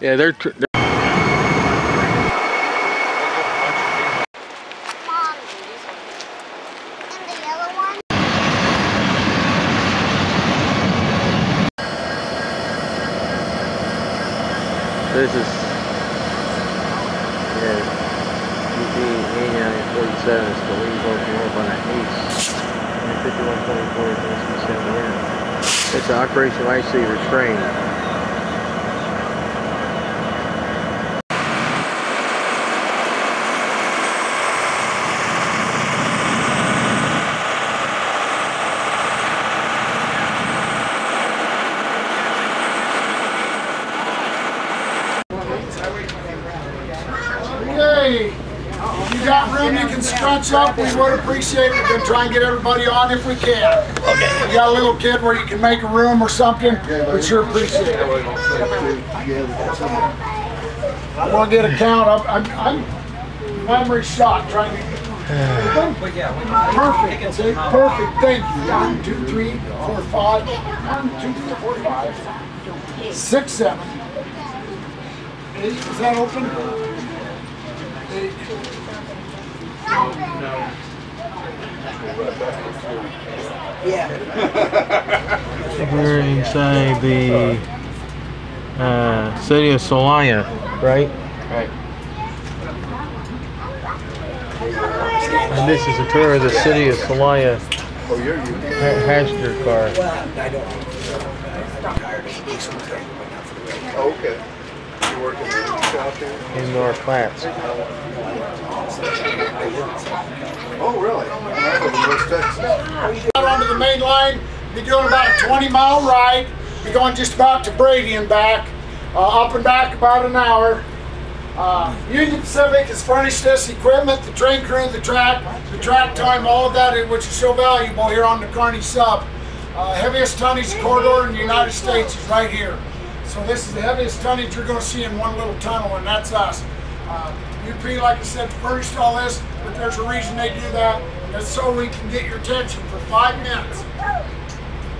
Yeah, they're this is UP 8947 is the lead both north on the east. And 5124 is West Salina. It's an Operation Lifesaver train. Hey, if you got room you can scrunch up, we would appreciate it. We're going to try and get everybody on if we can. Okay. If you got a little kid where you can make a room or something, we'd sure appreciate it. I want to get a count. I'm memory shot trying to get perfect. Okay, perfect. Thank you. 1, 2, 3, 4, 5. 1, 2, 3, 4, 5. 6, 7. 8. Is that open? No. Yeah. We're inside the city of Salina, right? Right. And this is a tour of the city of Salina. Oh, you're passenger car. Oh, okay. You're working in the shop here? In North Platte. Oh, really? West Texas. Out onto the main line, be doing about a 20-mile ride. Be going just about to Brady and back. Up and back about an hour. Union Pacific has furnished us equipment, the train crew, the track time, all of that, which is so valuable here on the Kearney sub. Heaviest tonnage corridor in the United States is right here. So this is the heaviest tonnage you're going to see in one little tunnel, and that's us. UP, like I said, furnished all this, but there's a reason they do that. That's so we can get your attention for 5 minutes.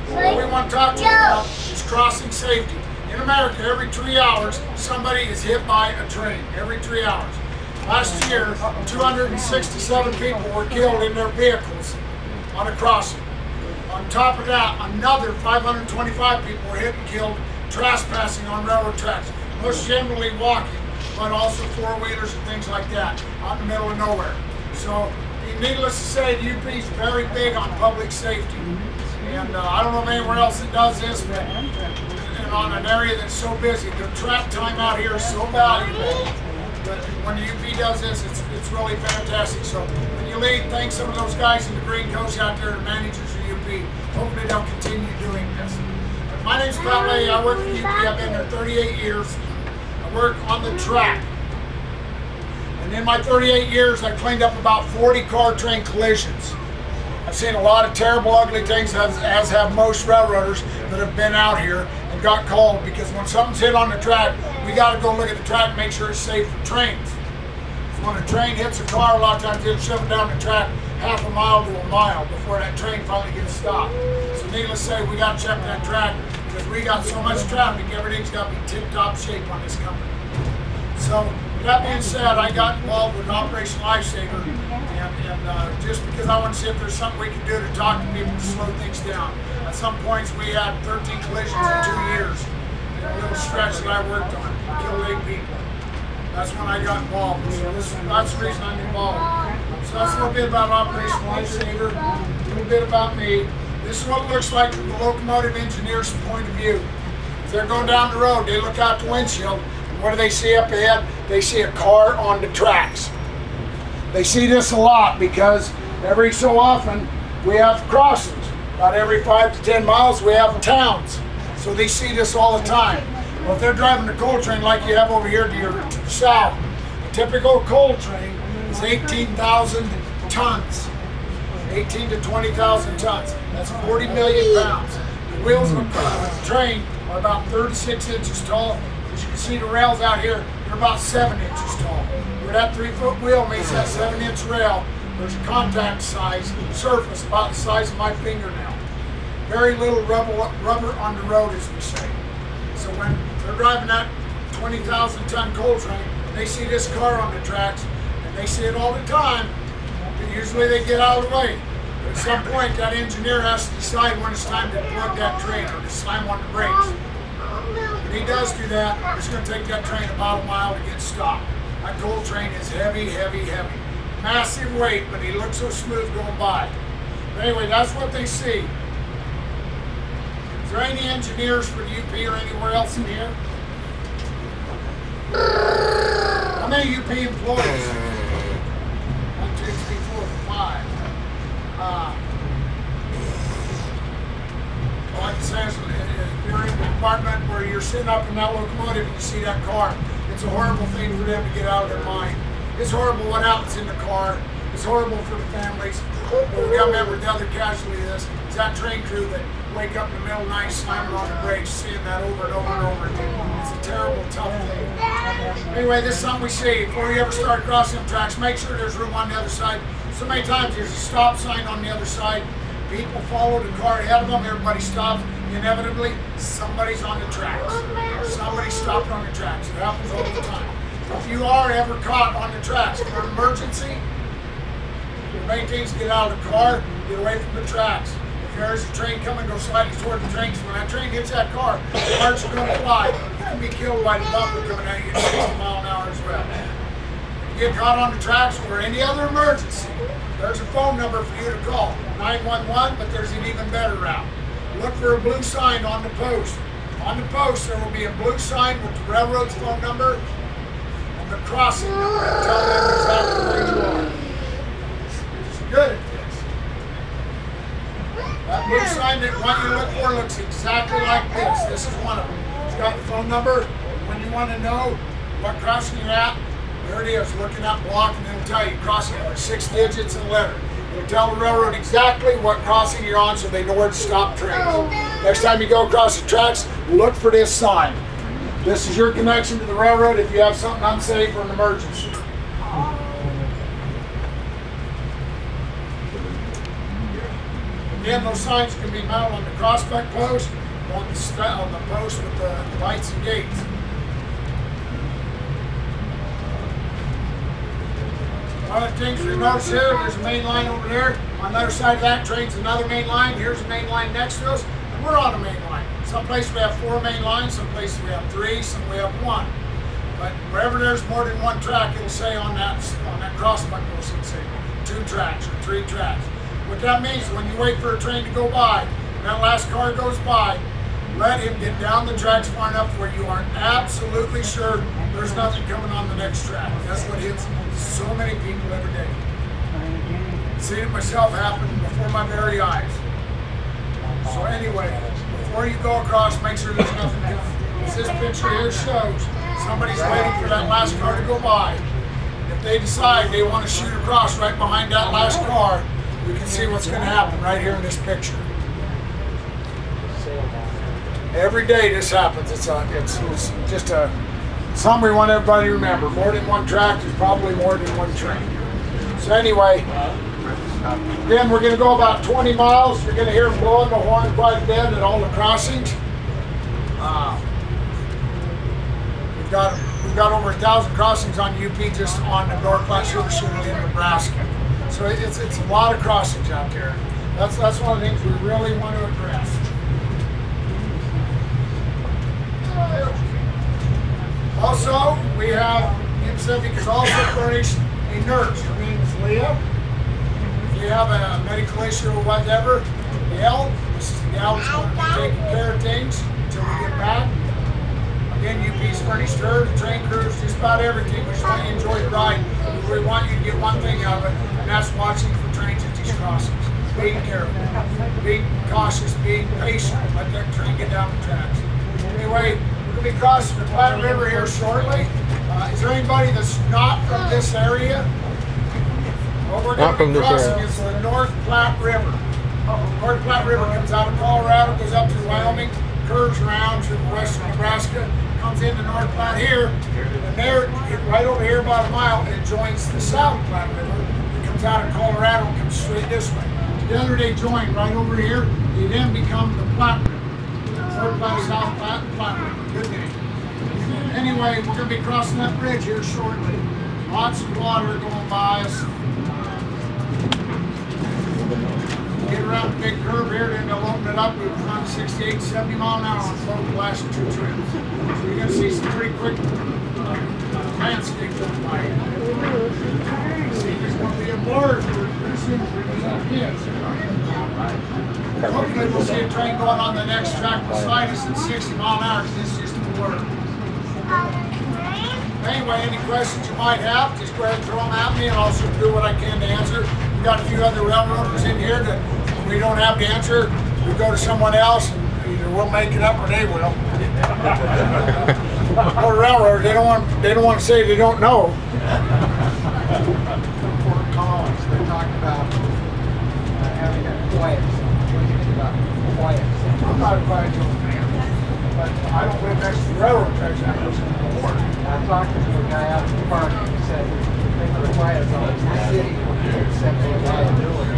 What we want to talk to you about is crossing safety. In America, every 3 hours, somebody is hit by a train. Every 3 hours. Last year, 267 people were killed in their vehicles on a crossing. On top of that, another 525 people were hit and killed trespassing on railroad tracks. Most generally walking, but also four-wheelers and things like that, out in the middle of nowhere. So, needless to say, the UP is very big on public safety. And I don't know of anywhere else that does this, but on an area that's so busy, the track time out here is so valuable. But when the UP does this, it's really fantastic. So when you leave, thank some of those guys in the green coats out there, the managers of UP. Hopefully they'll continue doing this. My name's Brady. I work for UP. I've been there 38 years. I work on the track. And in my 38 years, I cleaned up about 40 car-train collisions. I've seen a lot of terrible, ugly things, as have most railroaders that have been out here and got called, because when something's hit on the track, we got to go look at the track and make sure it's safe for trains. So when a train hits a car, a lot of times it'll shove it down the track half a mile to a mile before that train finally gets stopped. So needless to say, we got to check that track, because we got so much traffic, everything's got to be tip-top shape on this company. So with that being said, I got involved with Operation Lifesaver, and just because I want to see if there's something we can do to talk to people to slow things down. At some points we had 13 collisions in 2 years. In a little stretch that I worked on, killed 8 people. That's when I got involved. So that's the reason I'm involved. So that's a little bit about Operation Lifesaver, a little bit about me. This is what it looks like from the locomotive engineer's point of view. If they're going down the road, they look out the windshield, and what do they see up ahead? They see a car on the tracks. They see this a lot because every so often we have crossings. About every 5 to 10 miles we have towns. So they see this all the time. Well, if they're driving a coal train like you have over here to your south, a typical coal train is 18,000 tons. 18 to 20,000 tons. That's 40 million pounds. The wheels of the train are about 36 inches tall. As you can see, the rails out here, they're about 7 inches tall. Where that 3-foot wheel meets that 7-inch rail, there's a contact size surface about the size of my fingernail. Very little rubber on the road, as we say. So when they're driving that 20,000-ton coal train. They see this car on the tracks, and they see it all the time. But usually they get out of the way. But at some point, that engineer has to decide when it's time to plug that train or to slam on the brakes. When he does do that, it's going to take that train about a mile to get stopped. That coal train is heavy, heavy, heavy. Massive weight, but he looks so smooth going by. But anyway, that's what they see. Is there any engineers for the UP or anywhere else in here? How many UP employees? 1, 2, 3, 4, 5. Like I said, if you're in the department where you're sitting up in that locomotive and you see that car, it's a horrible thing for them to get out of their mind. It's horrible what happens in the car. It's horrible for the families. But we got to remember the other casualty of this is that train crew that wake up in the middle of the night slamming on the brakes, seeing that over and over and over again. It's a terrible, tough thing. Anyway, this is something we see. Before you ever start crossing the tracks, make sure there's room on the other side. So many times there's a stop sign on the other side. People follow the car ahead of them. Everybody stops. Inevitably, somebody's on the tracks. Somebody stopped on the tracks. It happens all the time. If you are ever caught on the tracks for an emergency, the main thing is get out of the car, get away from the tracks. If there's a train coming, go slightly toward the train. When that train hits that car, the parts are going to fly. You can be killed by the bumper coming at you at 60 miles an hour as well. If you get caught on the tracks or any other emergency, there's a phone number for you to call, 911, but there's an even better route. Look for a blue sign on the post. On the post, there will be a blue sign with the railroad's phone number and the crossing number. Tell them exactly where you are. It's good at this. That blue sign that one you look for looks exactly like this. This is one of them. It's got the phone number. When you want to know what crossing you're at, there it is. Look in that block and it'll tell you crossing it with 6 digits and a letter. It'll tell the railroad exactly what crossing you're on so they know where to stop trains. Next time you go across the tracks, look for this sign. This is your connection to the railroad if you have something unsafe or an emergency. Again, those signs can be mounted on the crossbuck post, on the post with the lights and gates. Other things we notice here, there's a main line over there. On the other side of that train's another main line. Here's a main line next to us, and we're on a main line. Some places we have 4 main lines, some places we have 3, some we have 1. But wherever there's more than 1 track, it'll say on that crossbuck post, it'll say 2 tracks or 3 tracks. What that means, when you wait for a train to go by, and that last car goes by, let him get down the tracks far enough where you are absolutely sure there's nothing coming on the next track. That's what hits so many people every day. I've seen it myself happen before my very eyes. So anyway, before you go across, make sure there's nothing coming. As this picture here shows, somebody's waiting for that last car to go by. If they decide they want to shoot across right behind that last car, we can see what's going to happen right here in this picture. Every day this happens. It's just something we want everybody to remember. More than 1 track, there's probably more than 1 train. So anyway, again, we're going to go about 20 miles. You're going to hear them blowing the horn quite a bit at all the crossings. We've got over 1,000 crossings on UP just on the North Platte Sugar Chute in Nebraska. So it's a lot of crossings out there. That's one of the things we really want to address. Also, we have, Pacific has also furnished a nurse. Her name is Leah. If you have a medical issue or whatever, this is the gal that's going to be taking care of things until we get back. Again, UP's furnished her, the train crews, just about everything. We just want you to enjoy the ride. We want you to get one thing out of it, and that's watching for trains at these crossings. Being careful, being cautious, being patient. Let that train get down the tracks. Anyway, we're going to be crossing the Platte River here shortly. Is there anybody that's not from this area? What we're going to be crossing is the North Platte River. North Platte River comes out of Colorado, goes up to Wyoming, curves around to western Nebraska, comes into North Platte here, and there, right over here about a mile, it joins the South Platte River. It comes out of Colorado and comes straight this way. Together they join right over here. They then become the Platte River. North Platte, South Platte, Platte River. Good name. Anyway. anyway, we're going to be crossing that bridge here shortly. Lots of water going by us. Get around the big curve here, then they'll open it up. We'll run 68, 70 mile an hour on the boat the last 2 trips. So you're going to see some pretty quick landscape going by. See, there's going to be a blur pretty soon for these kids. Hopefully we'll see a train going on the next track beside us at 60 mile an hour, because this is just a blur. Anyway, any questions you might have, just go ahead and throw them at me, and I'll do what I can to answer. We've got a few other railroaders in here that when we don't have the answer, we go to someone else, and either we'll make it up or they will. Or railroaders, they don't want to say they don't know. Fort Collins, they talked about having a quiet zone. What do you think about quiet zone? I'm not a quiet zone fan, but I don't live next to the railroad tracks. I talked to a guy out in the park and he said, think of the quiet zone in the city, except for liability.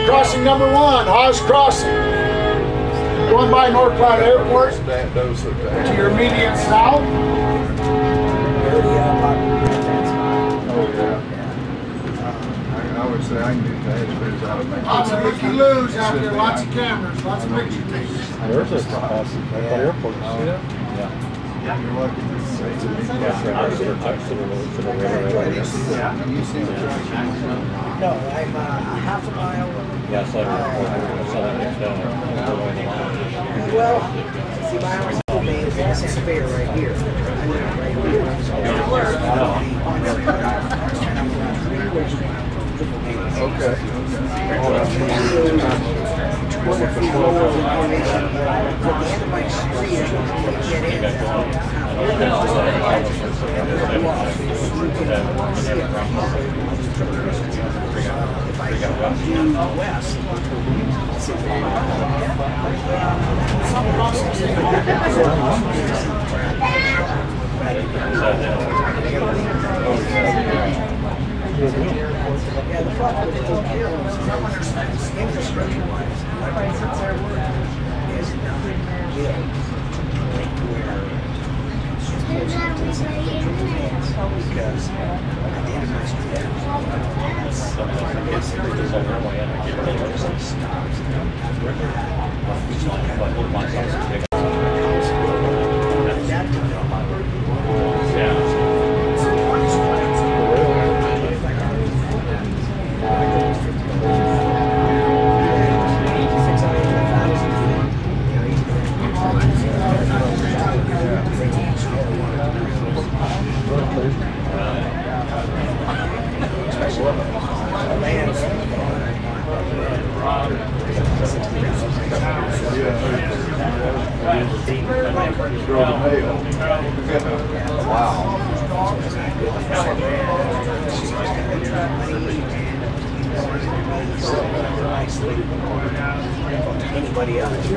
Crossing number 1, Haas Crossing. Going by North Platte Airport to your immediate south. I would say I can do that. Lots of looky-loos out there, lots of cameras, lots of picture takers. There's a airport. Yeah. You're lucky to say Yeah, you see the track. No, I'm half a mile. Well, see, my house is Santa Fe right here. I live right here. Okay. If I go west, yeah, the problem with Oak Hill is infrastructure-wise, is not built where it's closer to because at the end of my street, anybody else.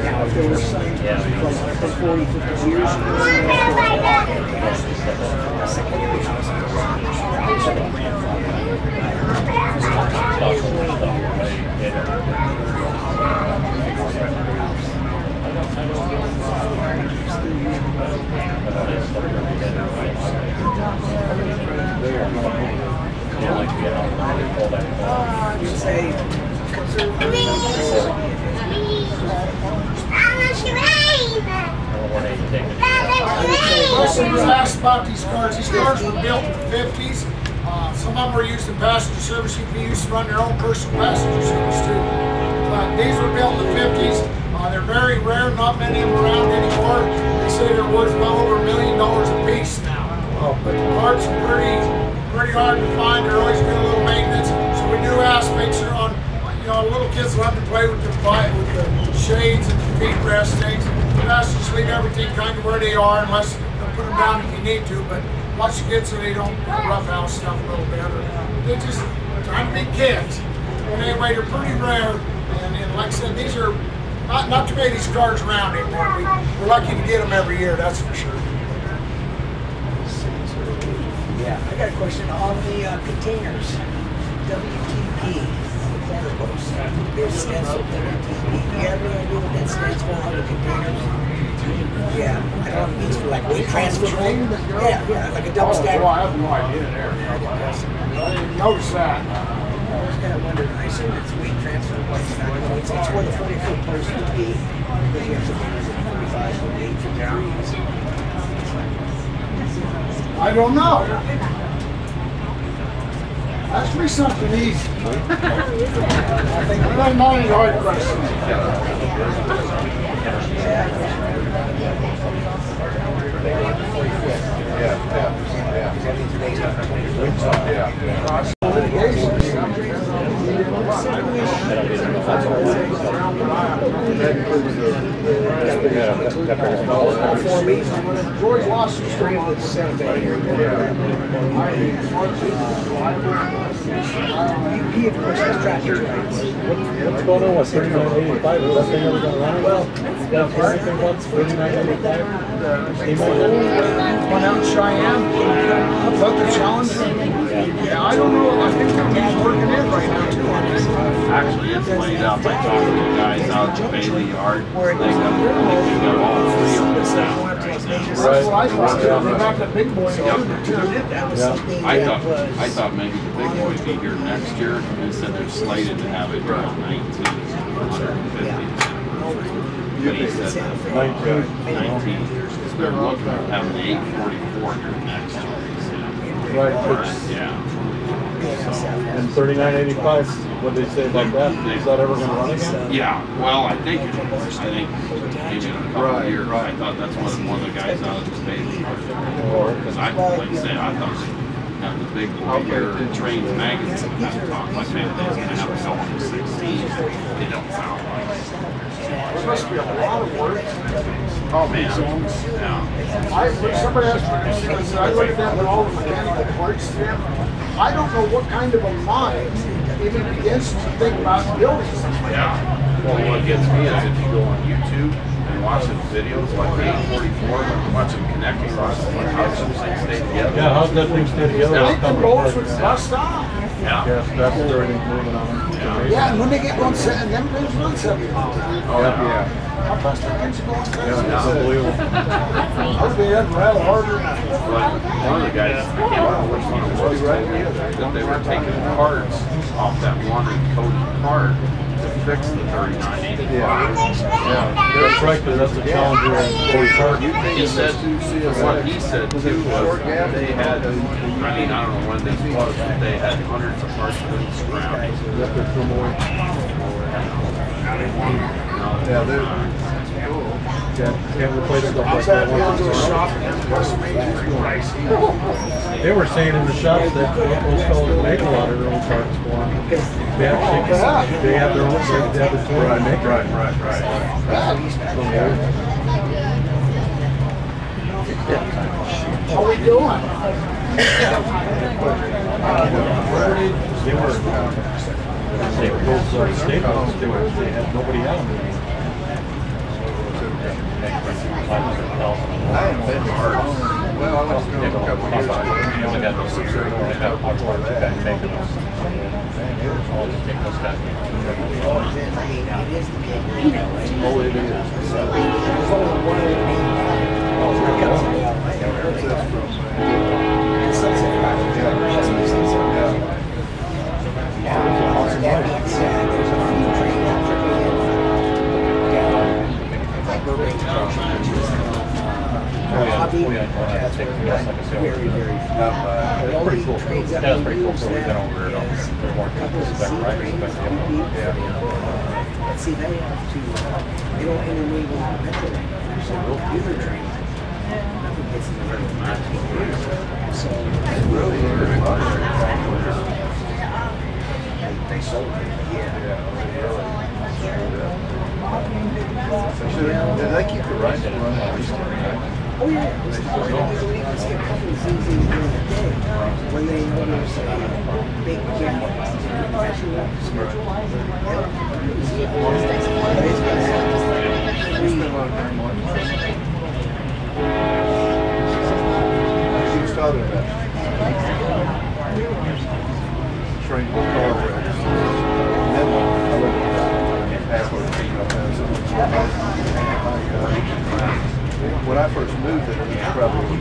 Now, if there was some for 40, 50 years ago, secondary house. Question was asked about these cars. These cars were built in the 50s. Some of them were used in passenger service. You can use to run your own personal passenger service too. But these were built in the 50s. They're very rare. Not many of them around anymore. They say they're worth well over $1 million a piece now. But the parts are pretty hard to find. They're always doing a little maintenance. So we do ask, make sure on you know, little kids love to play with the shades and the feet rest things. Best just leave everything kind of where they are, unless you put them down if you need to. But watch the kids so they don't roughhouse stuff a little bit. Or they just trying to be kids. And anyway, they're pretty rare. And like I said, these are not too many of these cars around anymore. We're lucky to get them every year, that's for sure. Yeah, I got a question on the containers. WTP, the corner posts. There's stencil WTP. Do you have any idea what that stands for on the containers? Yeah, I don't know if it means for like weight transfer. Yeah, like a double stack. Well, I have no idea there. I didn't notice that. I was kind of wondering. I assume it's weight transfer. It's where the 40-foot post would be. But you have to be 45, 48, 53. I don't know. Ask me something easy. I'm not any hard questions. George lost his stream with the Santa Fe here. He of course has tractor tracks. What's going on with 3985? Is that thing ever going to run? Well, that's anything about 3985? Went out in Cheyenne, about the challenge. Yeah, I don't know. I think he's working in right now too on this. Actually, it's laid up. I talked to the guys out at the Bailey Yard. They got all three of them now. That's what I thought. They got the big boy too. I thought maybe the big boy would be here next year. They said they're slated to have it around 150. But he said 19. They're looking at having the 844 here next year. Right. Yeah. And 3985, what did they say about that? Is that ever going to run again? Yeah, well, I think maybe in a couple of years. I thought that's one of the guys out of the state. Because like I said, I thought they have the big boy here, Trains Magazine, have to talk like that. They're going to have a sell for 16. They don't sound like it. There must be a lot of work. Oh man, yeah. Somebody asked me, I looked at all the mechanical parts there. I don't know what kind of a mind even begins to think about building something. Yeah. Well, what gets me is if you go on YouTube and watching videos like 844, watching connecting rods, like how those things stay together. Yeah, how's that thing stay together? I think the rolls would bust off. Yeah. Yes, that's everything's moving on. Yeah, and when they get 170, them things run 70 miles an hour. Oh yeah. How fast are things going? Yeah, unbelievable. I'll be in rather harder. One of the guys, I can't remember which one it was, that they were taking parts off that one encoded part to fix the 3985. Yeah, that's right, because that's the Challenger and 40 He said, what he said too was they had, I mean, I don't know when this was, but they had hundreds of parts of them scrapped. Yeah, can't replace stuff like that. They were saying in the shops that those fellas make a lot of their own parts for them. They have their own, they have the tool to make it. Right. How we doing? They were both state house, they had nobody out. I haven't been hard. Well, I was doing a couple years ago. You only got those 6 or 4 and a half hours to make those. All just take those back. Oh, it is. That being said, there's a few trains that trickle in down Burbank Junction, which is Hobby. That's where very, very few. All the trains that we use now is a couple of Z trains, but see, they have to, they don't intermingle with the metro trains. So the other trains, nothing gets in the middle of the So, it's really very much. they sold it. Yeah. Did they keep the rights to run at least? Oh yeah. We even see a couple of things during the day when they notice big She was talking about train car wrecks. Then I looked when I first moved it was probably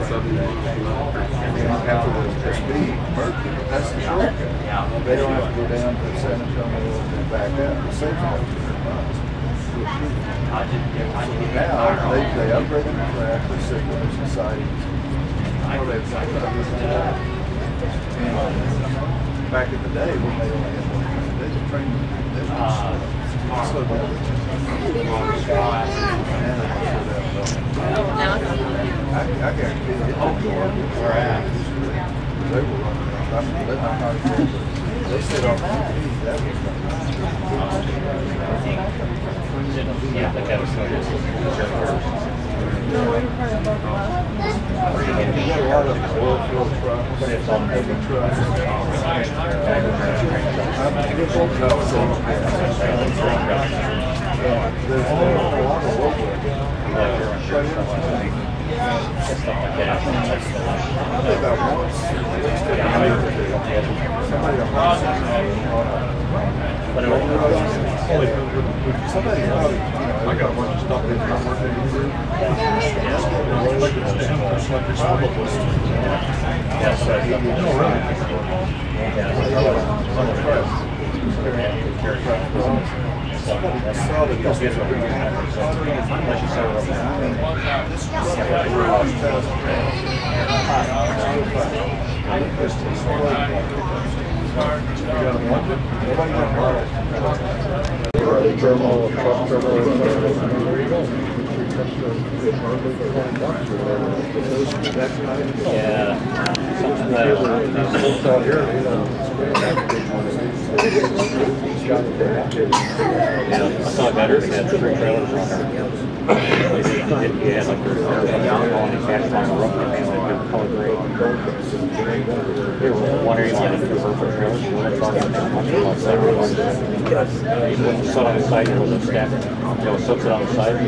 after the speed merged, that's the shortcut. They don't have to go down to San Antonio and back up. It saves about 200 miles. Now they upgraded the track, they signals and sightings. And back in the day when they only had one, they just trained them. Slow down. I guarantee it. Where at? They were running around. They sit off the TV. That was Yeah, they got a lot of oil field trucks, heavy trucks. There's a lot of local about once, at least a year, somebody probably, I got a bunch of stuff in my work to do. Terminal, truck terminal, there you go. Yeah. I saw a guy that had 3 trailers on there. He had like 3 trailers on his cash on the roof, and like color gray. There was one area like 2 purple trailers, and one thought it was much like that. He put the sun on the side, and it was a stack. You know, soaks it on the side. And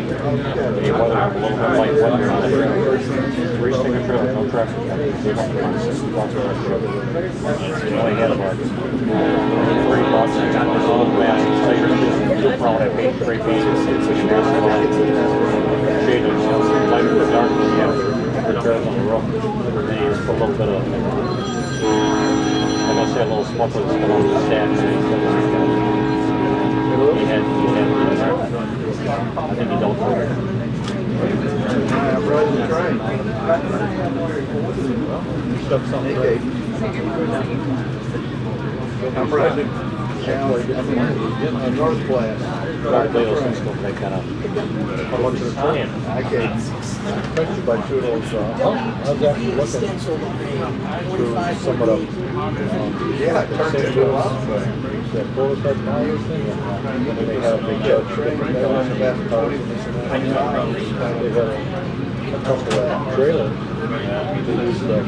he weathered a little bit light weather on the trailer. 3 sticker trailers, no traffic. They went to he had about $3. I got this little massive tighter. You'll probably have 8 great pieces. Shaded, you know, lighter to dark than the average. The trails on the roof. And then he just put a little bit of, I must say a little smucker that's still on the stack. He had, I think he don't put it. I'm riding the train. I'm riding in North Platte. I came by 2 little shops. I was actually looking through some of the Yeah, I turned it off. that prototype tires thing, and then they have the Train going about 20 minutes. they had a couple of trailers. They used like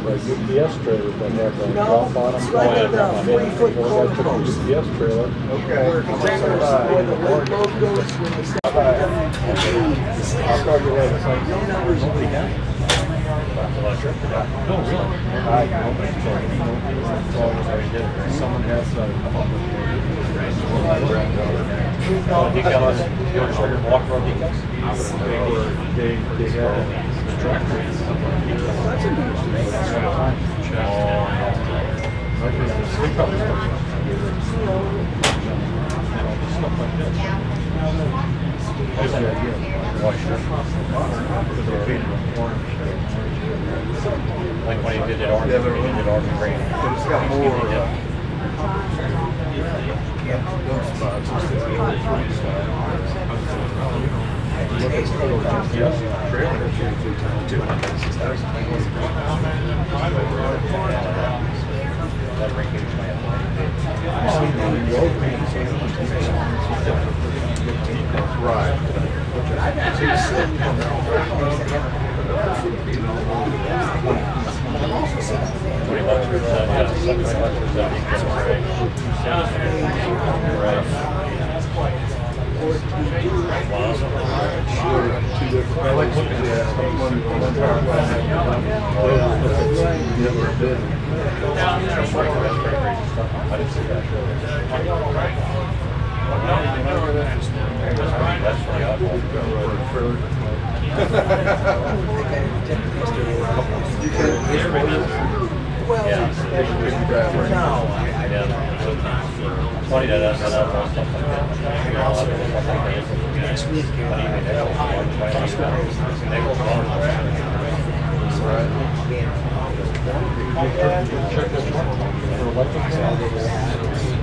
UPS trailers that have a drop bottom. It's right at the 40-foot post. UPS trailer. Okay. Where the load goes when they stop. I'll call you later. No numbers on it. Someone has Decals, you want to show your walk road decals? they had That's Like when he did it orange, he did it orange and green. But it's got more those spots instead of the 3 spots. Look at the trailer. That ring huge man. Right.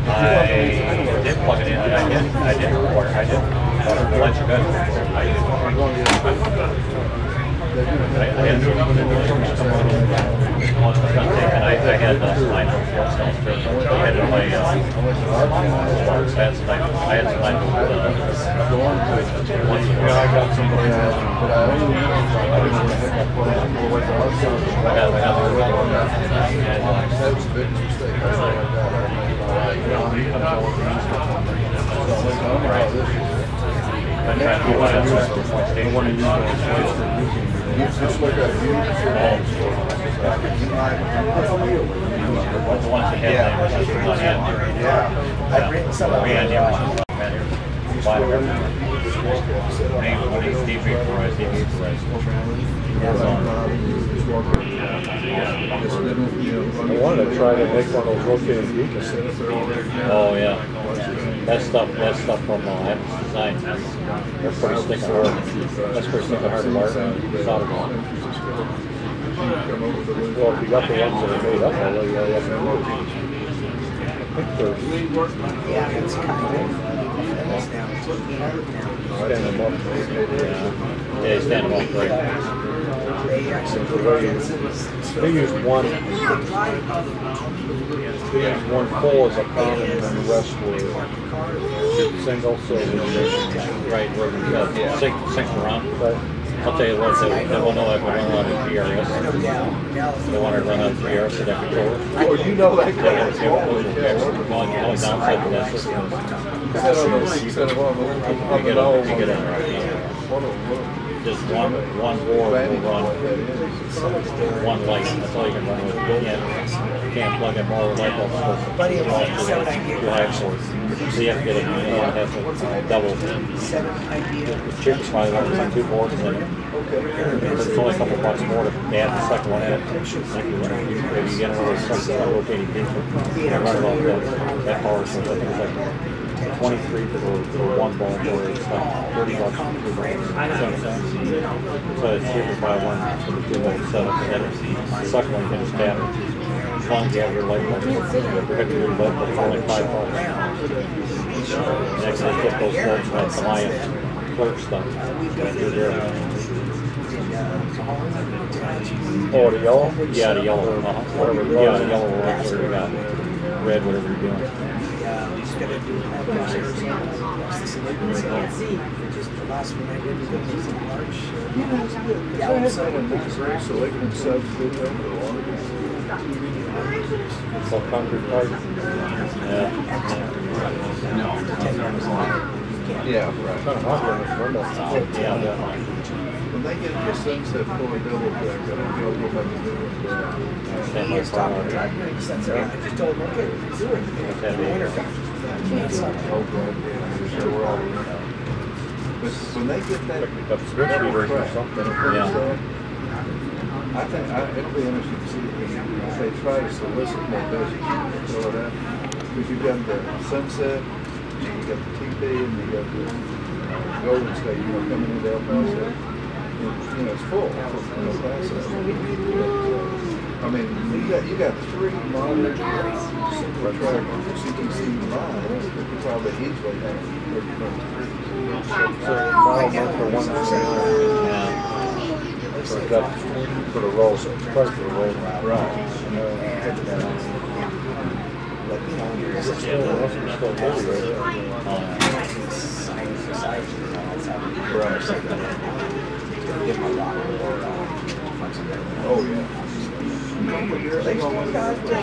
I did plug it in. I did record. I did let you guys record. I had to I had Salina downstairs. I had to play sports. I had Salina I got somebody but I that was a big mistake. Just look at I've written some of them. I wanted to try to make one of those rotating beacons. Oh yeah, that stuff from Adam's Design. That's pretty stinking hard. That's pretty stinking hard to work on. Solder on. Well, if you got the ones that are made up already, I have to I think there's Yeah, it's kind of. stand them up. Yeah, you stand them up great. They actually They use one full as a common and the rest were single, so Right, where we got sync around. I'll tell you what, they will know if we run out of PRS. They want to run out of PRS so they can control. Oh, you know that The only downside to that system is you get just one board will run one light. That's all you can run with. You can't plug in more light bulbs because it's too high for it. So you have to get it. You have to double. The chips probably run two boards and then it's only a couple bucks more to add the second one in. If you get another second rotating beam, you run it off that power. So I think it's like 23 for one bulb, or it's like 30 bucks for two bulbs. So it's cheaper to buy one for the two bulb setup, and then the second one you can just tap it. As long as you have your light bulbs, your heavy light bulbs for only $5. Next, they put those bulbs in that Salina clerk stuff. Oh, the yellow? Yeah, the yellow. Whatever. Yeah, the yellow or whatever you got. Red, whatever you're doing. Last one I did was in March. Selecting subs It's all concrete pipe. Yeah, right. Kind of hot on this window. Yeah, definitely. When they get the sunset fully double back, I don't know what they can do. Stand by fire. I just told him, okay, do it. Sure, we're all but when they get that Up switch heaters or something. I think it'll be interesting to see if they try to solicit more business. You know what I mean? Because you've got the sunset, you got the TP, and you got the Golden State, coming into El Paso. It's full from El Paso. I mean, you got three modern CTC lines that could probably easily have 30 So mile month for 199. Yeah. For the roll, so it's price for the roll. Right. This is Yeah, still that's still heavy right there. give them a lot more flexibility. Oh, yeah. They got the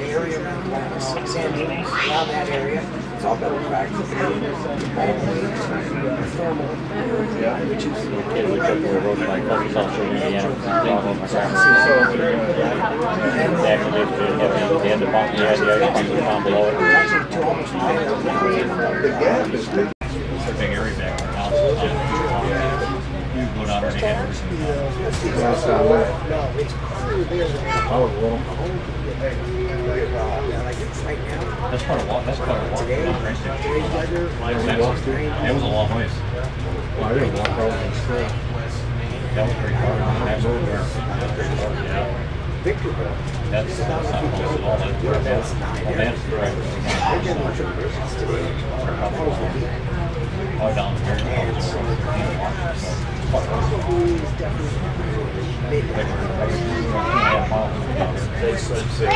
area around San Diego, around that area. It's all metal tracks. Always thermal. Yeah. Which is the kid we took to a road like South Shore, Indiana. They actually they had the bump, they had the ice pump down below it. The gap is big. It's a big area back there now. You go down there to Henderson. That's not bad. I was little. That's part of walk. That's part of walk. It was a long ways. Well, I didn't walk out. That was pretty far. That's yeah. That's not close at all. That's right. Oh, down here. That sunset.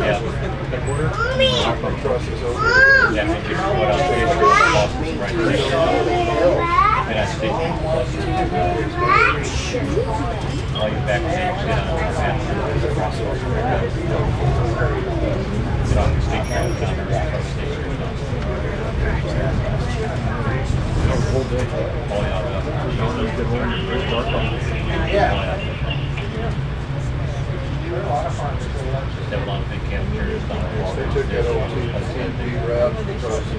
Yeah. Crosses over. Yeah, and you know what else is right there. And I think all your back page, get on the map. Get on the state trail down there. Whole day. Oh, yeah. They have a lot of big campers down there. They took that old TP route across the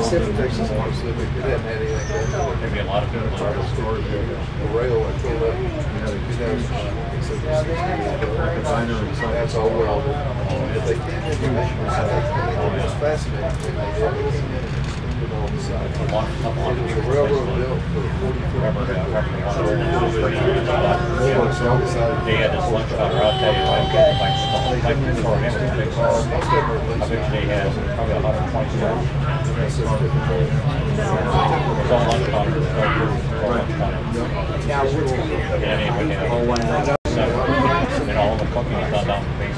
Pacific. It didn't have anything. There'd be a lot of people that are The rail I pulled up in 2009. That's all welded. But they can't get the measurements. It's fascinating. They put all the sides. The railroad built for 40 they had this lunch counter, I'll tell you, like before him, I bet they had probably 120 stores. It's all lunch counter, it's all lunch counter. And anybody had and all the cooking was done down the base.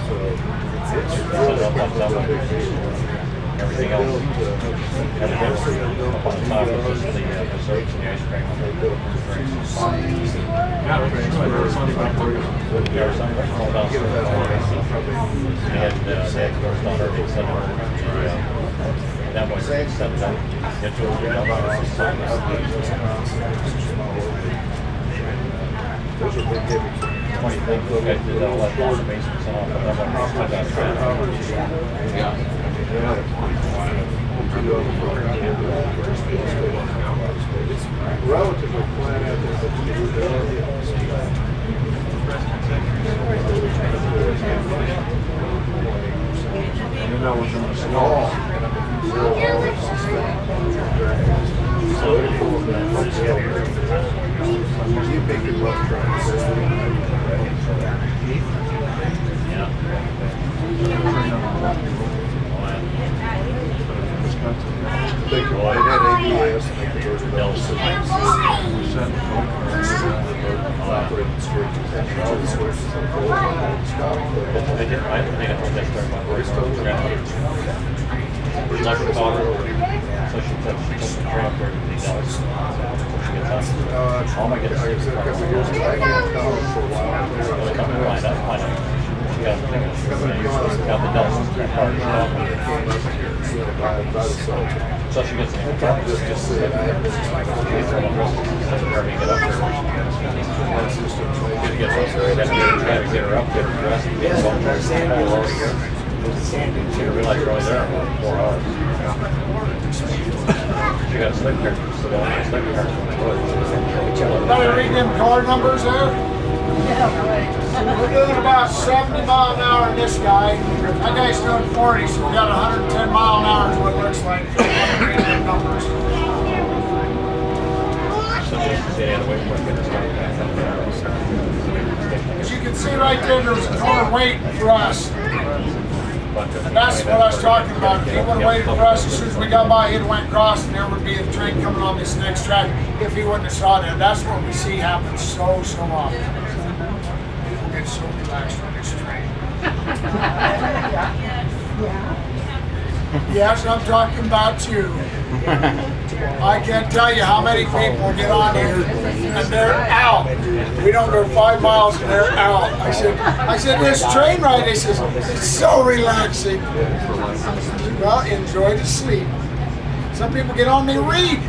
Set it up on top of everything else. Everything up on top of just the desserts and the ice cream and the drinks. They had doors down there, they set up. That was set up. Get to a Those are big heavy. 20 things, those guys did all that down the basements and all, but then when I got It's relatively flat out there, but you do you pick your left track. They had ABS and they converted it to operating street. They did, I think I told that story about where it's told electric car. So she took the train up there to the Dallas. She gets out. Oh my goodness. I said a couple of years ago, I can't tell for a while. They're coming to find out. She got the Dallas car. So she gets in the car. Just sit. I have to get up there. Get her up, get her dressed, and get her she didn't realize you're only there for 4 hours. She got a slick car. Everybody read them car numbers there? We're doing about 70 mile an hour in this guy. That guy's doing 40, so we got 110 mile an hour is what it looks like. Read them numbers. As you can see right there, there's a car waiting for us. And that's what I was talking about. If he would have waited for us, as soon as we got by, he'd went across and there would be a train coming on this next track if he wouldn't have saw that. That's what we see happen so often. so relaxed on this train. Yes, I'm talking about you. I can't tell you how many people get on here and they're out. We don't go 5 miles and they're out. I said, this train ride, they says, it's so relaxing. Well, enjoy the sleep. Some people get on, they read.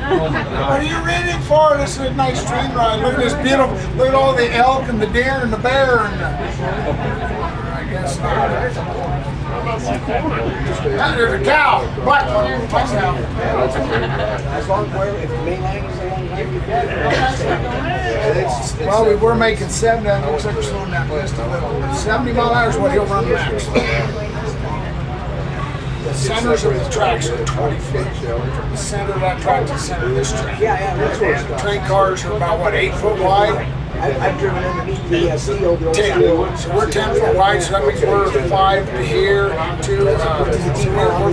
What are you reading for? This is a nice train ride. Look at this beautiful, look at all the elk and the deer and the bear and I guess not. There's a cow, black one, black cow. As long as if the main line is along the highway, well, we were making 70. It looks like we're slowing down just a little. 70 mile an hour is what he'll run max. The centers of the tracks are 20 feet. From the center of that track to the center of this track. yeah, that's And the train cars are about, what, 8 foot wide? I've driven underneath the steel. 10. So we're 10 foot wide, so that means we're 5 to here, 2, we're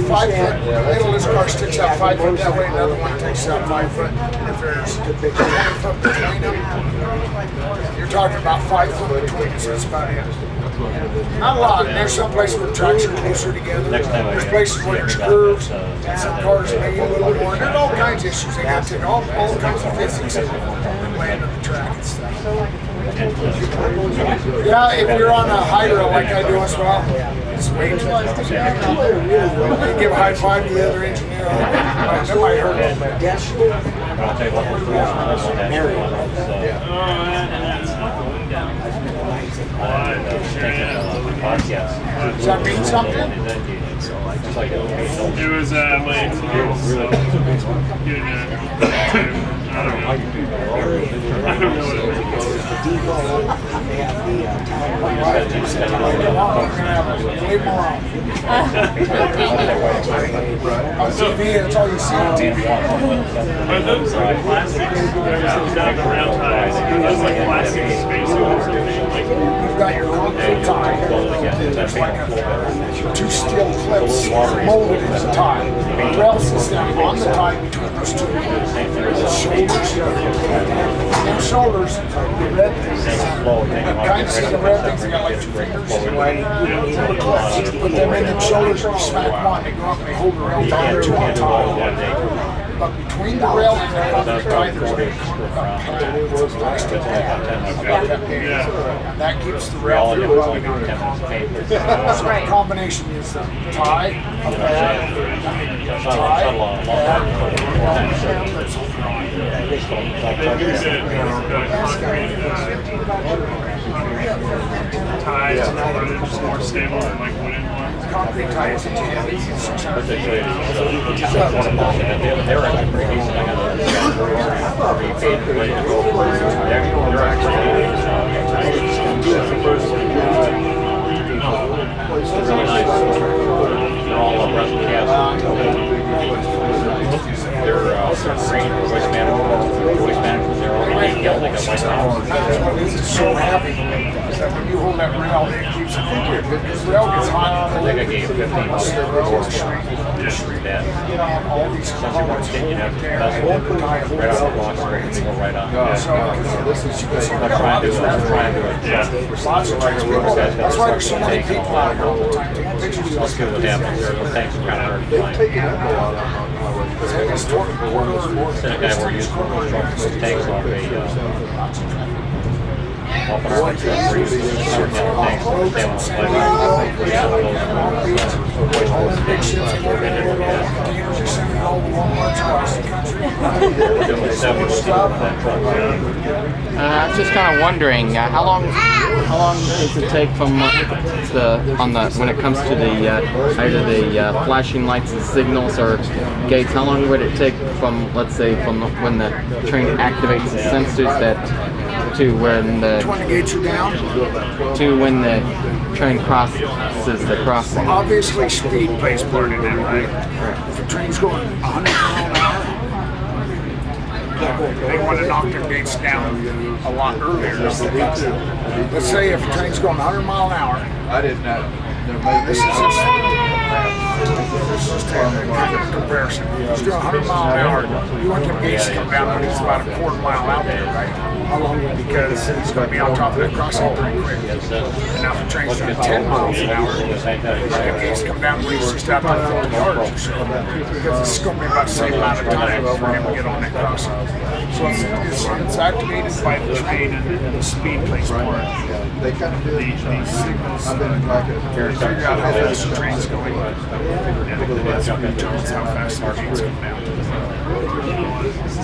5 foot. The middle of this car sticks out 5 foot that way, another one takes out 5 foot. And if there's 20 foot between them, you're talking about 5 foot between us, so that's about it. Not a lot, and there's some places where the tracks are closer together. There's places where there's curves, and some cars maybe a little more. And there's all kinds of issues. They got to take all kinds of physics and land on the track and stuff. Yeah, if you're on a hydro like I do as well, it's way too much. You give a high five to the other engineer. That might hurt a little bit. Yes. I'll tell you what, Does that mean something? It was my experience, so getting I don't know what it was. On TV, that's all you see on TV. Are those like plastic? Down around ties. Are those like plastic spaces or something? Like, You've got your concrete tie. There's like two steel clips molded into the tie. The rail system on the tie between those two. Shoulders. Them shoulders, the red things. Kind of see the red things, they got like 2 fingers. Put them in them shoulders and you smack them on, they go up and they hold the rail down to on top. But between the rail and the concrete tie, there's a and that keeps the rail from rubbing on the concrete. So the combination is tie, a pad, tie, ties are more stable than like wooden ones. concrete tie is a 10. So happy that when you hold that rail, it keeps it thicker. Because the rail gets hot. I think I gave 15 bucks for that. All these components hold it there. Right off the block, they go right on. I'm trying to Lots of times people, that's why there's so many people out here all the time taking pictures of let's us. see what happens there. The tanks are kind of hard to They've find. taken up a lot on highways. Instead of guy we're using for trucks, those tanks are off and on truck where you start getting tanks, they want to play Big ships and containers are sending all the long runs across the country. I was just kind of wondering, how long does it take from when it comes to the either the flashing lights and signals or gates? How long would it take from, let's say, from when the train activates the sensors to when the gates are down? To when the train crosses the crossing? Obviously, speed plays part in that, right? If the train's going 100 miles an hour, they want to knock their gates down a lot earlier. Let's say if the train's going 100 miles an hour. I did not. There may be. This is just a comparison. If it's doing 100 miles an hour, you want the gates to come down when it's about a quarter mile out there, right? because it's going to be on top of that crossing pretty quick. And now if the train's doing 10 miles an hour, it needs to come down when he's just out there 50 yards or so, because it's going to be about the same amount of time for him to get on that crossing. So it's activated by the train and the speed plays part. They kind of do These signals I've been like figure out how fast the train's going, and that's what determines how fast the train's coming down.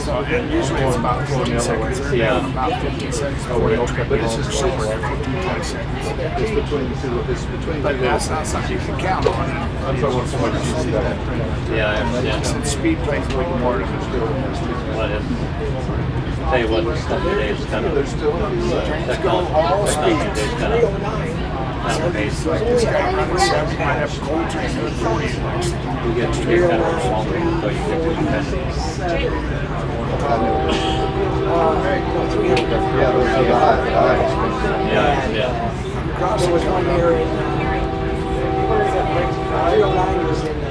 So, and usually it's about 15 seconds, or about 15 seconds before the train goes over somewhere, 15-20 seconds. it's between the two. It's between. But that's not something you can count on. That's what somebody see that. Since speed plays a big part of it. Tell you what, stuff today is kind of technology. All speeds. It's kind of amazing. Like this guy running 70 might have a cold train doing 40 next. You get straight kind of longer until you get to the message. Yeah. Crossing was one area. 309 was in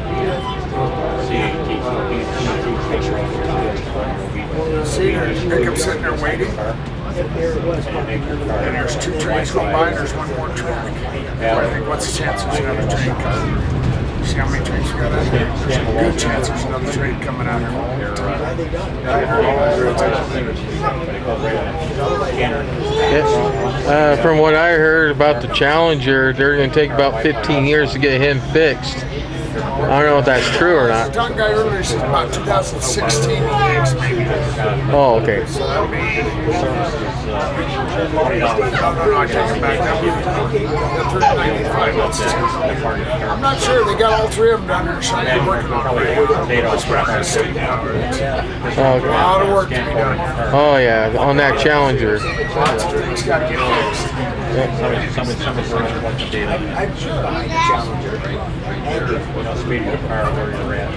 See, Nick, I'm sitting there waiting, and there's two trains going by, and there's one more train. I think, what's the chance there's another train coming? See how many trains we got out here? There's a good chance there's another train coming out here all the time. Yes. From what I heard about the Challenger, they're going to take about 15 years to get him fixed. I don't know if that's true or not. The talking guy earlier said about 2016 next, maybe. Oh, okay. So that'll be. No, I take it back. That'll be 395. I'm not sure. They got all three of them down there, so they're working on it. Okay. A lot of work to be done. Oh yeah, on that Challenger. Lots of things got to get fixed. I'm sure I Challenger. Speed of the car, where you're at,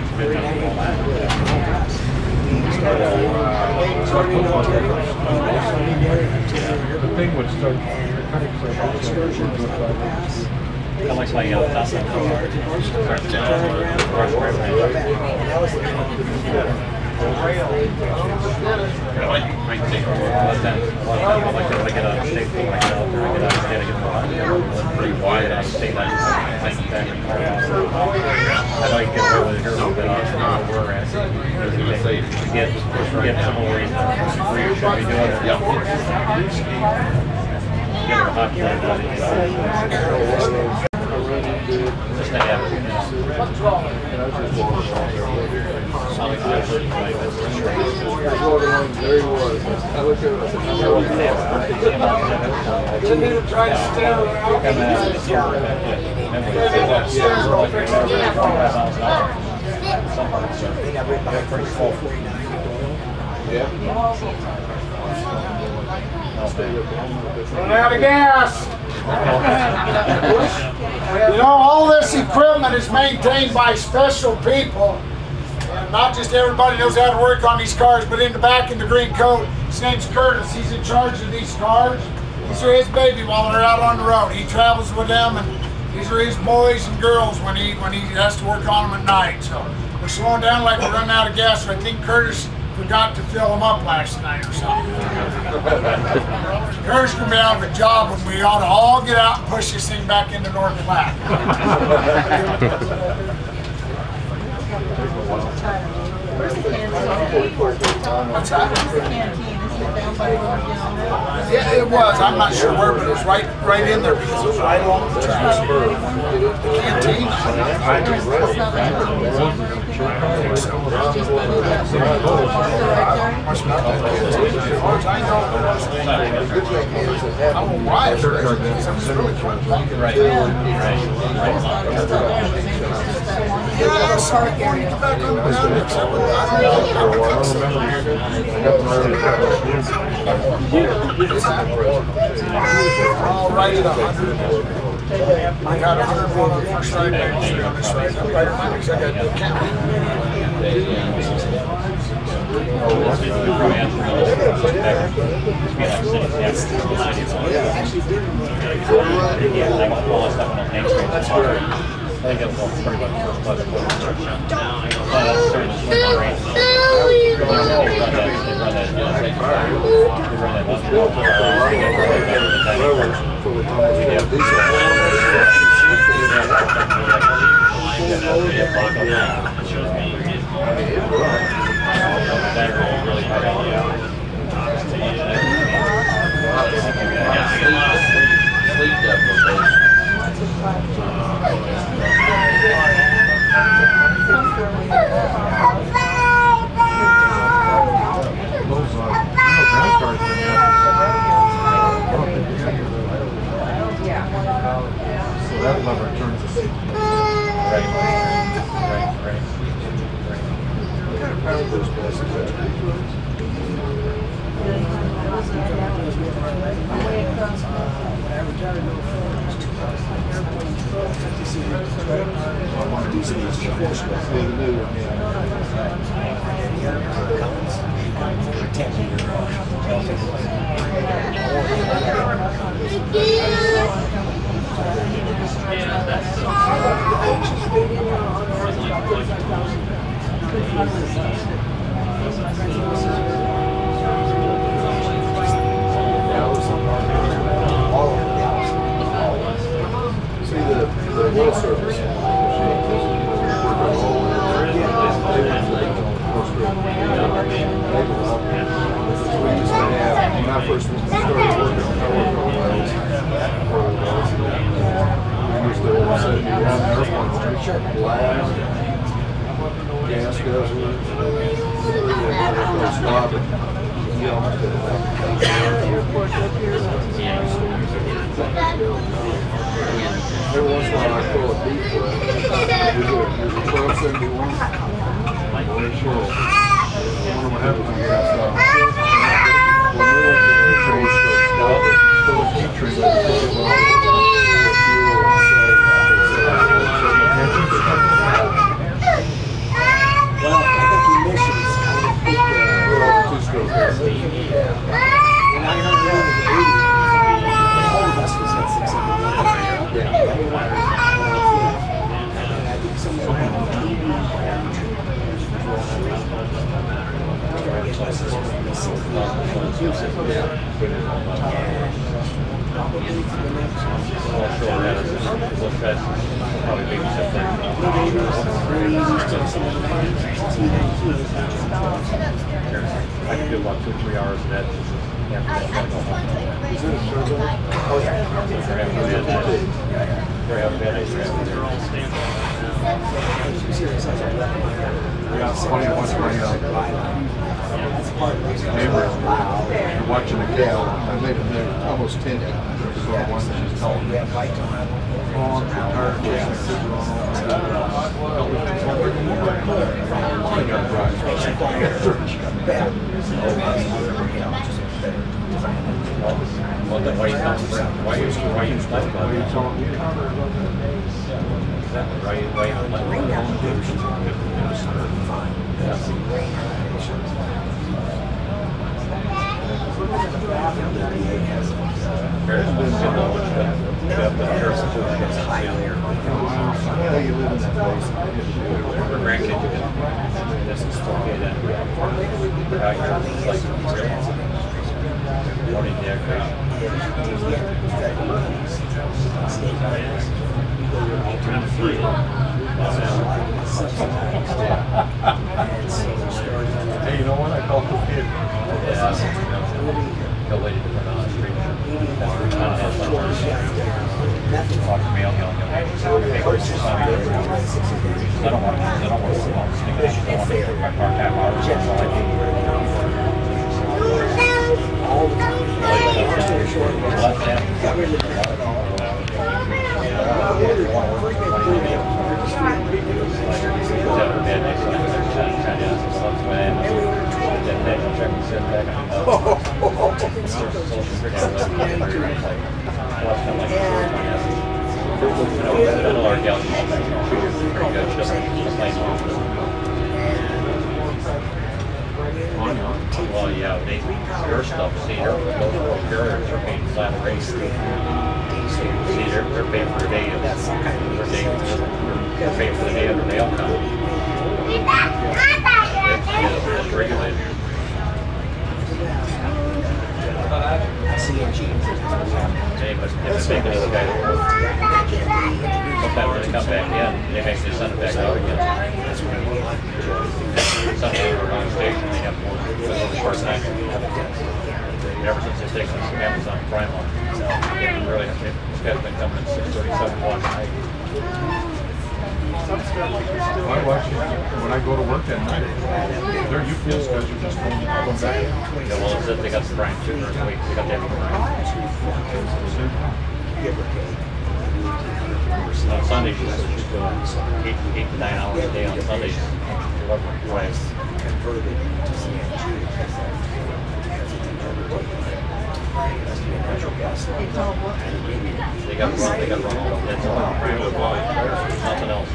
all that. The thing would start I like playing out top of the I take I get out of shape, I get out there, I get out of state, I get pretty wide, I take that back in the car. I know you can get away with it here a little bit off where we're at. Get some more where you should be doing it. Get a hot plate. Just to have it. There he was. I looked at him and said, Didn't even try to stare Run out of gas. You know, all this equipment is maintained by special people. And not just everybody knows how to work on these cars, but in the back in the green coat, his name's Curtis. He's in charge of these cars. These are his baby while they're out on the road. He travels with them, and these are his boys and girls when he has to work on them at night. So we're slowing down like we're running out of gas. So I think Curtis forgot to fill them up last night or something. Curtis can be out of a job when we ought to all get out and push this thing back into North Platte. What's that? Yeah, it was. I'm not sure where, but it was right in there because it was right along the tracks. The canteen. I don't know why it's really all right at 100. I got 101 on the first ride, on this ride. I'm right on because I got the think it was all pretty much first class equipment. That's during the swim race. They run that Sleep deprivation. So that lever turns the seat. Right. What kind of power those buses have? I want to do some of these changes. Yeah, the new one, yeah. See the wheel surface machine, work on all of it. We used to have, when I first started working on wheels, we used to set you around the airplane, blast, gas guzzlers, slobbing. Every once in a while I throw a beat for it. There's a 1271. Well, sure. I wonder what happens when you get outside. Well, I think emissions kind of big two-stroke. in 900 and 80, all of us was at 600. And I think some of them I can do about 2-3 hours of that. Oh yeah. You're watching the cow. I made them there almost 10. One she's telling me. Well, then why you telling me? Why you telling me? Why Hey, you know what? I called the kid. The lady that went on the street. Talk to me, I'll go. I don't want to sit on the sneak. I don't want to take my car half hour. That's all I do. Well, yeah, their stuff, see, those carriers are paying flat rates. See, they're paying per day. pay for the day of the mail count. It's regulated. Hey, but if they take another guy to work, sometimes when they come back in, they make me send it back out again. Sometimes we're on station, they have more part-time. Ever since they've taken us to Amazon Prime on, it really has been coming at 6:37 o'clock at night. My wife, when I go to work at night, their UPS guys are just going back. Yeah, well, it's that they got the Prime too during the week. They got that Prime. On Sundays, she's doing 8 to 9 hours a day on Sundays. Right. They got run all of that. Nothing else.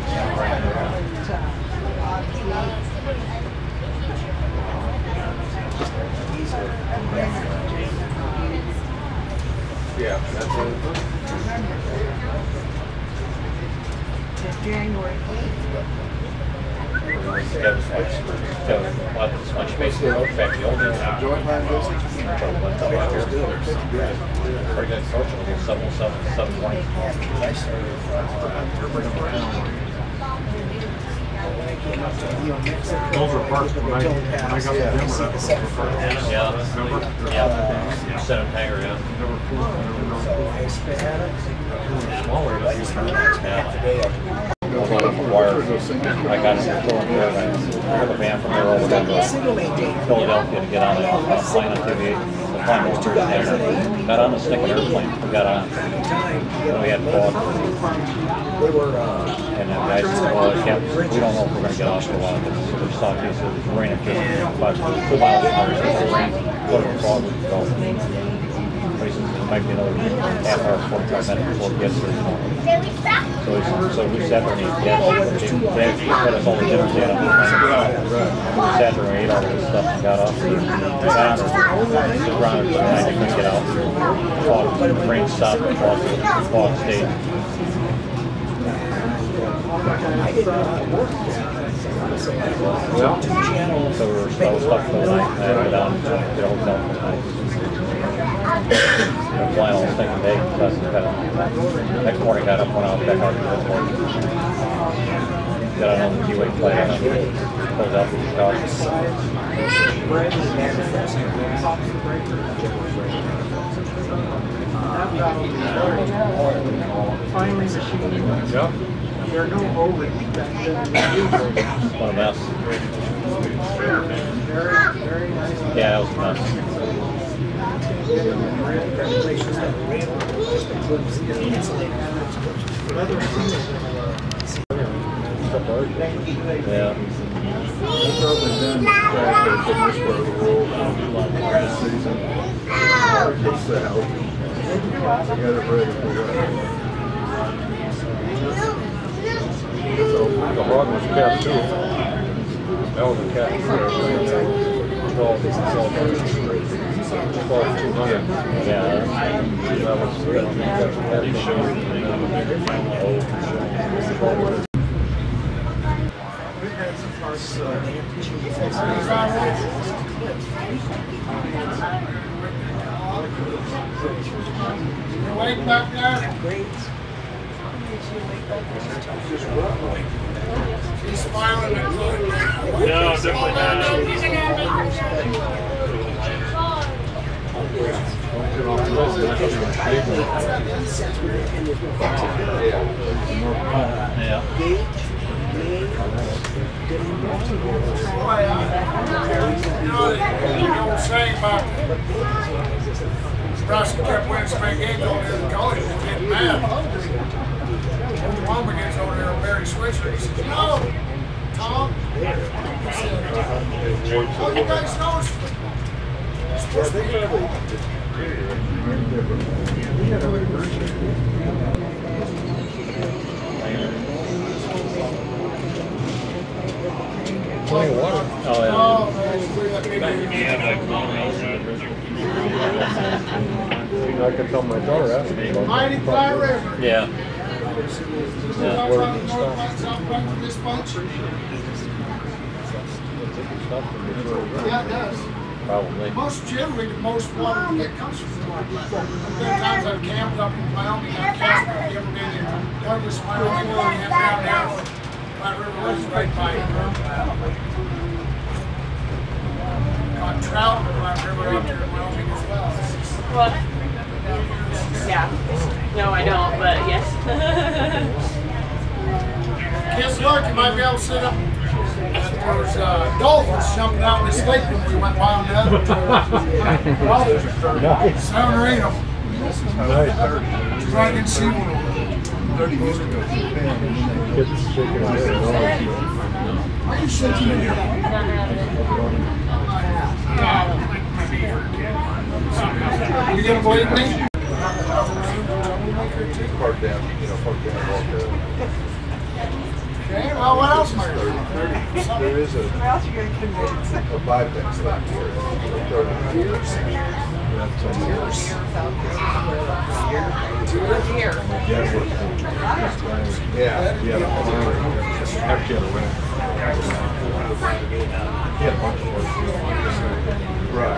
Yeah, that's it. January 8th. Much basically in fact the only Joint line business? pretty good social, 707, 720. Those are parked when I got the Denver, those were parked. Yeah. Remember? Yeah. Set of Tiger, yeah. Never flew, smaller. Yeah. I got it from there. I took a van from there over to Philadelphia to get on a plane on TV. The plane was too there. Got on the sticking airplane. We got on. And we had fog. And then guys said, well, we don't know if we're going to get off for a while because there's stock cases. It's raining just about 2 miles from there. So the rain, what the fog would go. It might be another half hour, 45 minutes before it gets there. So we sat there and ate gas. They actually fed us all the dinner they had on the plane. We sat there and ate all this stuff and got off. Got on just around it, and I couldn't get out. The rain stopped and the fog stayed. So we were stuck for the night. I had to go down and get a hotel for the night. Flying all the second day. Next morning, got up, went out back out to the airport. Got on the T-way flight, pulled out to Chicago. Finally, Yeah. there are no overs back then. What a mess. Very nice. Yeah, that was a mess. Yeah. They've probably done traffic in this part of the world this season. It's south. They got it ready for that. So the hog was kept too. That was a cat. It's all 200. Yeah. That was Wake back there. He's smiling at me. No, definitely not. Yeah. You know what I'm saying about Nebraska kept winning some big games over there in college. He's getting mad. Palmer gets over there and Barry Switzer. He says, no, Tom. He said, oh, you guys know it's supposed to be. Plenty of water. Oh, yeah. I could tell my daughter asked me about Mighty Platte River. Yeah. North Platte, South Platte for this bunch? Yeah, it does. Probably. Generally, the most water we get comes from North Platte. There are times I've camped up in Wyoming, I've camped, I've never been in Douglas, Wyoming, or camped down there. Platte River was right by it. Got trout in the Platte River up there in Wyoming as well. What? Yeah. No, I don't, but yes. Kids, look, you might be able to sit up. There was dolphins jumping out in this lake when we went wound up. Well, 7 or 8 of them. Right in SeaWorld. 30 used to go through Penn. Kids shaking their head. Are you shaking your head? You gonna believe me? Park down, walk up. Okay, well, what else, Mary? There is a bypass back here. 30 years. Yeah. Actually, had a rent. He had a bunch of work. Right.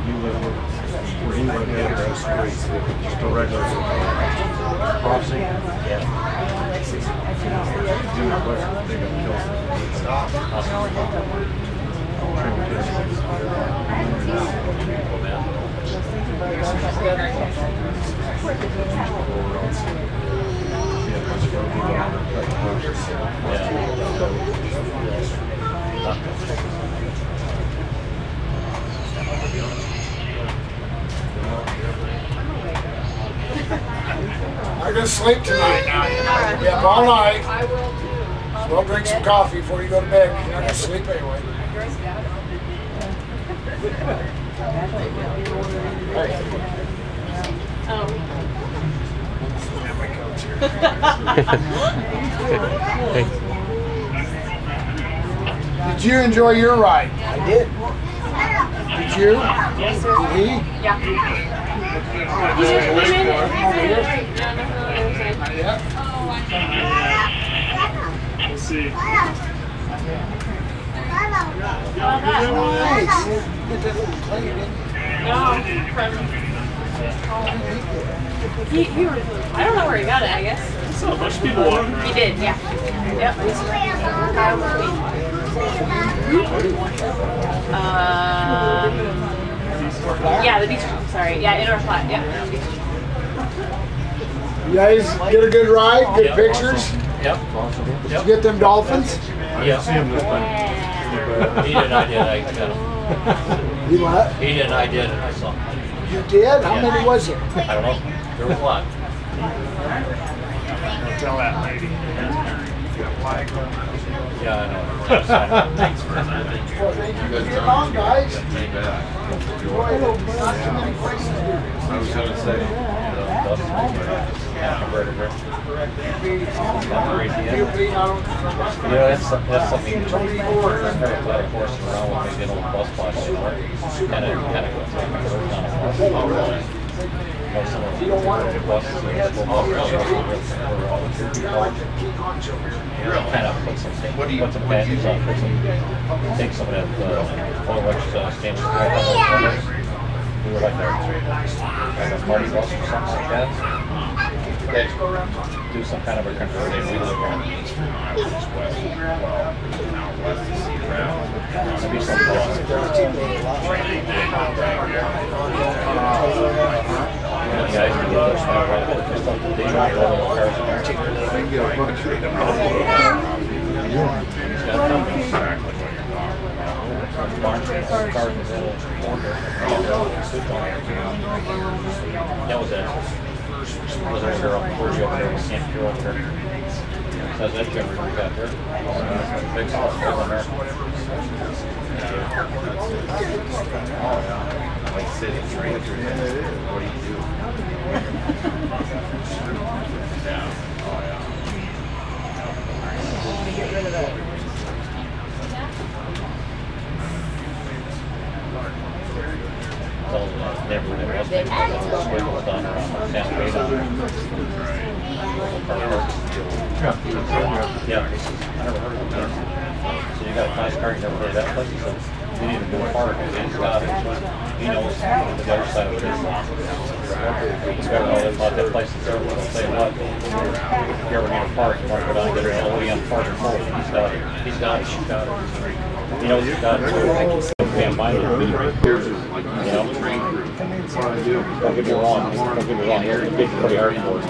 He lived where he lived, he had a street, just a regular crossing. I'm gonna sleep tonight now. You'll be up all night. So I'll drink some coffee before you go to bed. You're not gonna sleep anyway. Did you enjoy your ride? I did. Did you? Yes, sir. Did he? Yeah. Not yet. We'll see. He was, I don't know where he got it, I guess. I saw a bunch of people walking around. He did, yeah. Yep. Yeah, the beach. Sorry. Yeah, in North Platte. Yep. You guys get a good ride, good pictures. Yep. Did you get them dolphins? Yeah. See him this time. He did, I did. I got him. You what? He did, I did, and I saw him. You did? How many was it? I don't know. There was a lot. Don't tell that lady. Yeah, I know. Thanks for that. Well, thank you for your long, guys. Take that. Enjoy it. Not too many places to do. I was gonna say, Yeah, that's something you can do. Of course, around when they get old bus spots, kind of go through on a bus. Oh, really? Some of the buses that are kind of put some patches on, take some of that oil much stainless steel. We were like a party bus or something like that. Do some kind of a conversion. We live around east, west, now west to see around. Maybe some guys can get those right up with stuff that they don't know cars. They can get a bunch of them. That was it. Was there a girl? Where's you over there? Was Camp Girl over there? How's that jumper we got there? Big stuff in there. like sitting straight through it. What do you do? Yeah. Oh, yeah. Get rid of that. Neighborhood, it was squiggles down around San Pedro. Yeah. I never heard of it. So you got a nice car, you never heard of that place? He said, you need to go park and then stop. He knows the other side of it is. He's got all that, about that place that's there. We'll say what, if you ever need a park, you want to go down and get an OEM park or full. He's got it. He's got it. He's got it. He knows he's got it. Can't mind it. You know? Don't get me wrong. Don't get me wrong. You're getting pretty hard for it.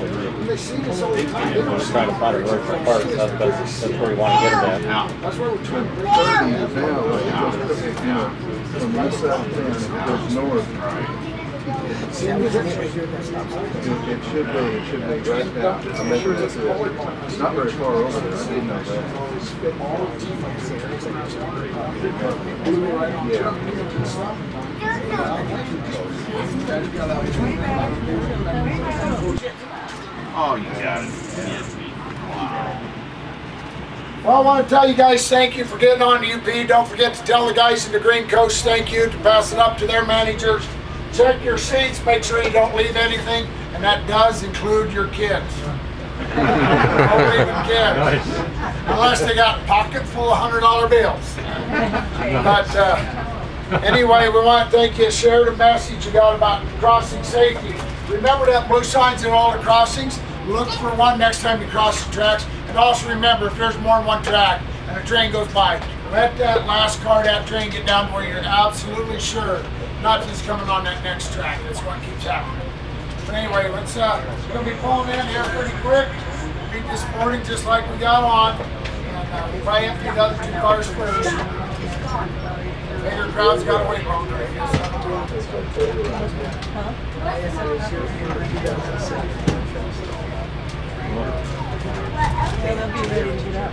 We're just trying to find a road for parts. That's where we want to get it at. That's where we're trying to now, from this side of town, it goes north. It should be right now. I mean, it's not very far over there. I didn't know that. Oh, you got it. Wow. Well, I want to tell you guys thank you for getting on the UP. Don't forget to tell the guys in the Green Coast thank you, to pass it up to their managers. Check your seats, make sure you don't leave anything, and that does include your kids. Don't leave them kids. Unless they got a pocket full of $100 bills. But anyway, we want to thank you. Share the message you got about crossing safety. Remember that blue signs in all the crossings. Look for one next time you cross the tracks. And also remember, if there's more than one track and a train goes by, let that last car, that train get down to where you're absolutely sure nothing's coming on that next track. That's what keeps happening. But anyway, let's we're gonna be pulling in here pretty quick. Beat this morning just like we got on. And we'll probably empty the other two cars first. Bigger crowd's got to wait longer, I guess. They'll be ready to get out.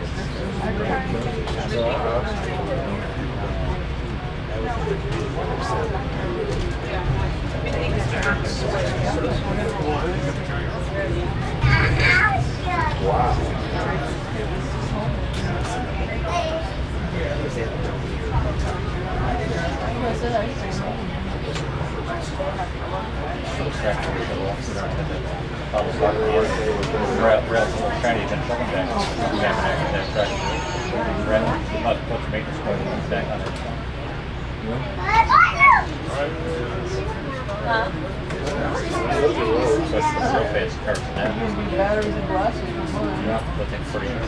Batteries and glasses for mine. Yeah, looking pretty good.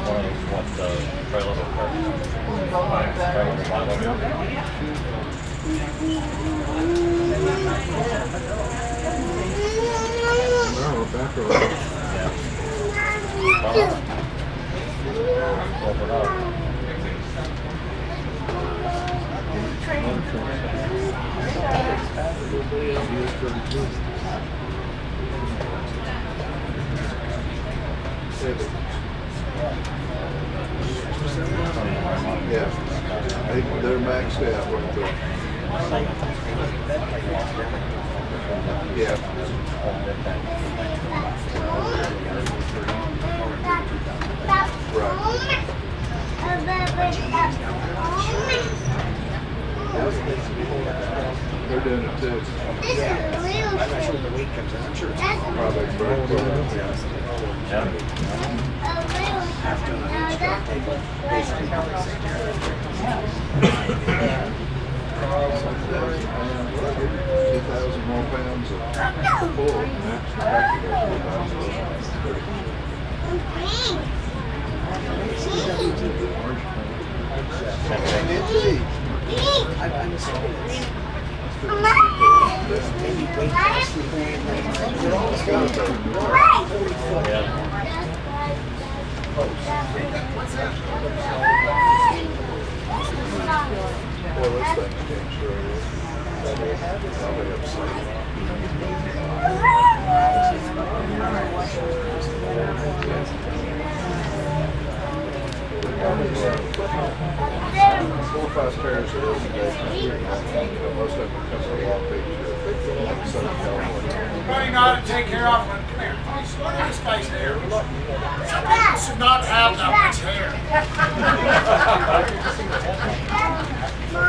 One of those, what, the trailer cars? Yeah, they're maxed out right there. Yeah. They're doing it too. I'm not sure when the weight comes out. I'm sure it's Probably very close. after the truck, they basically probably say there. 2,000 more pounds of pull. I'm assuming maybe weight class 3 grand. They're always going to 40 foot. Well, this thing can't sure is. Probably upset. Four or five spares are really good. Most of them come from a long picture. Southern California. Everybody know how to take care of them. Come here. Look at this guy's hair. Some people should not have that much hair. I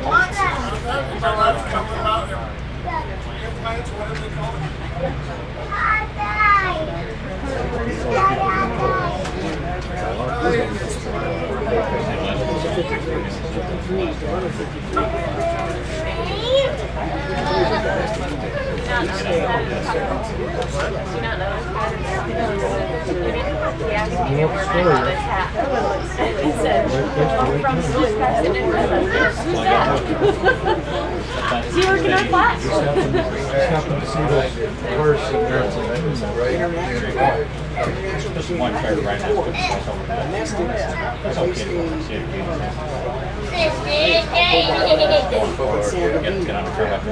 want some of that. Everybody's coming out here. Implants, whatever they call it. not know this pattern? Do you not know this pattern? He asked me where I got this hat. He said, from Swiss Fest in Who's that? Is he working on Platte? Just happened to see those cars sitting there. It's like, Just one car right now. That's okay. Get on the curb after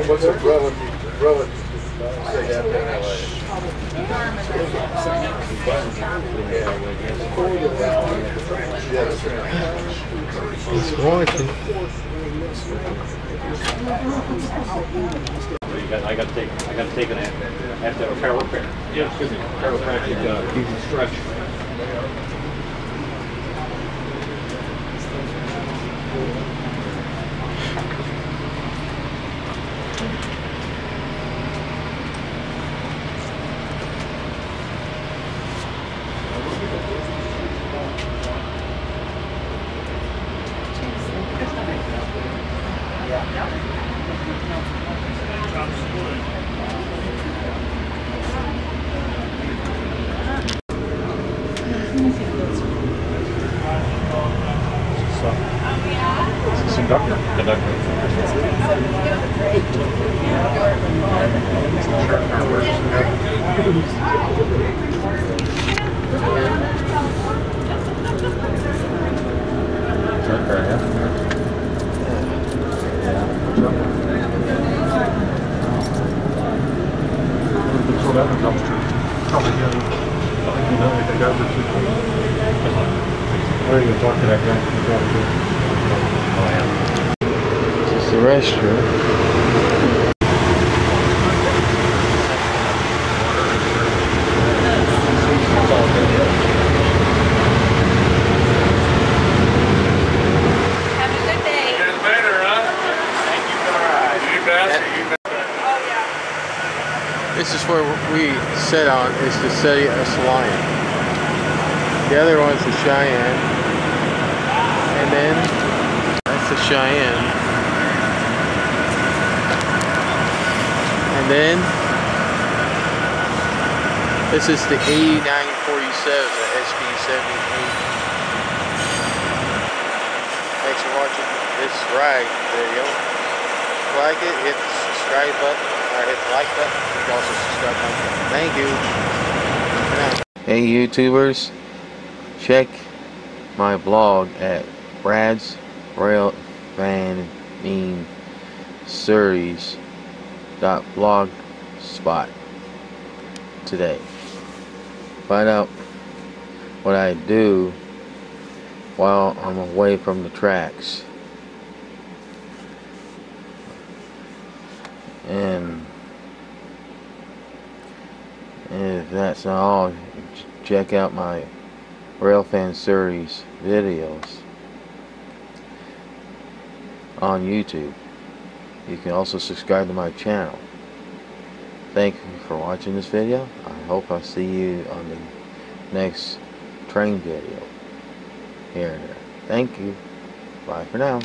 What's a relative say that in LA? It's quality. I got to take an after a chiropractic. Yeah, excuse me, chiropractic fusion stretch. It's the restroom. This is where we sit on, is the city of Salina. The other one's the Cheyenne. And then, that's the Cheyenne. And then, this is the E947, the SP78. Thanks for watching this ride video. If you like it, hit the subscribe button, or hit the like button. You can also subscribe my channel. Thank you. Hey YouTubers, check my blog at Brad's Railfest series.blogspot today. Find out what I do while I'm away from the tracks. And if that's not all, check out my Railfest series videos on YouTube. You can also subscribe to my channel. Thank you for watching this video. I hope I see you on the next train video here and there. Thank you. Bye for now.